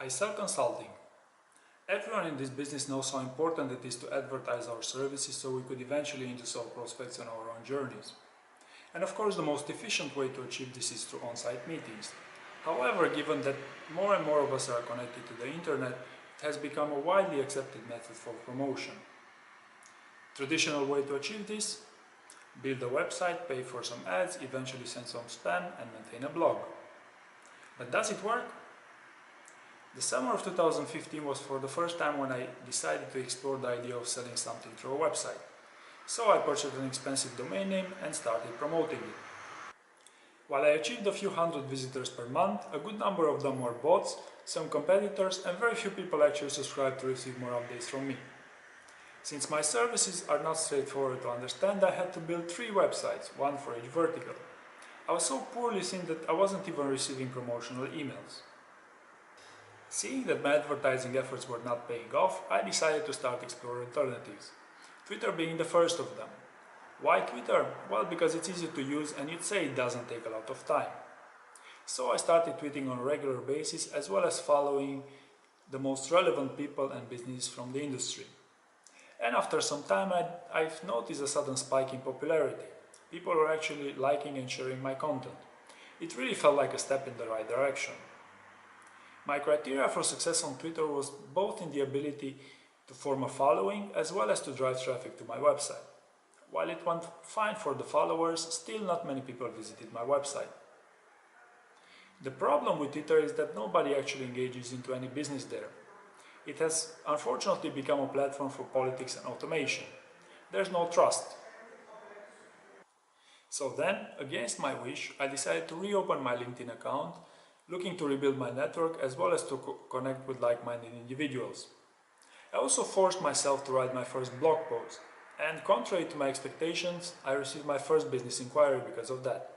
I sell consulting. Everyone in this business knows how important it is to advertise our services so we could eventually induce our prospects on our own journeys. And of course the most efficient way to achieve this is through on-site meetings. However, given that more and more of us are connected to the internet, it has become a widely accepted method for promotion. Traditional way to achieve this? Build a website, pay for some ads, eventually send some spam and maintain a blog. But does it work? The summer of 2015 was for the first time when I decided to explore the idea of selling something through a website. So I purchased an expensive domain name and started promoting it. While I achieved a few hundred visitors per month, a good number of them were bots, some competitors, and very few people actually subscribed to receive more updates from me. Since my services are not straightforward to understand, I had to build 3 websites, one for each vertical. I was so poorly seen that I wasn't even receiving promotional emails. Seeing that my advertising efforts were not paying off, I decided to start exploring alternatives, Twitter being the first of them. Why Twitter? Well, because it's easy to use and you'd say it doesn't take a lot of time. So I started tweeting on a regular basis as well as following the most relevant people and businesses from the industry. And after some time I've noticed a sudden spike in popularity. People were actually liking and sharing my content. It really felt like a step in the right direction. My criteria for success on Twitter was both in the ability to form a following as well as to drive traffic to my website. While it went fine for the followers, still not many people visited my website. The problem with Twitter is that nobody actually engages into any business there. It has unfortunately become a platform for politics and automation. There's no trust. So then, against my wish, I decided to reopen my LinkedIn account, looking to rebuild my network as well as to connect with like-minded individuals. I also forced myself to write my first blog post, and contrary to my expectations, I received my first business inquiry because of that.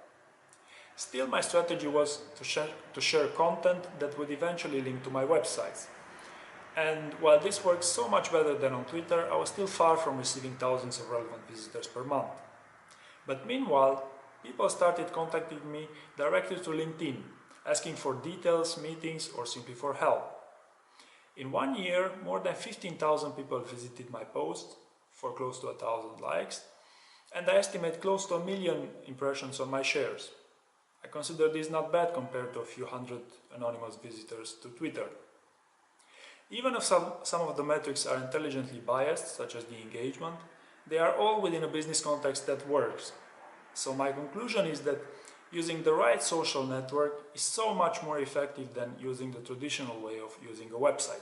Still, my strategy was to share content that would eventually link to my websites. And while this works so much better than on Twitter, I was still far from receiving thousands of relevant visitors per month. But meanwhile, people started contacting me directly through LinkedIn, asking for details, meetings, or simply for help. In 1 year, more than 15,000 people visited my post, for close to 1,000 likes, and I estimate close to 1 million impressions on my shares. I consider this not bad compared to a few hundred anonymous visitors to Twitter. Even if some of the metrics are intelligently biased, such as the engagement, they are all within a business context that works. So my conclusion is that using the right social network is so much more effective than using the traditional way of using a website.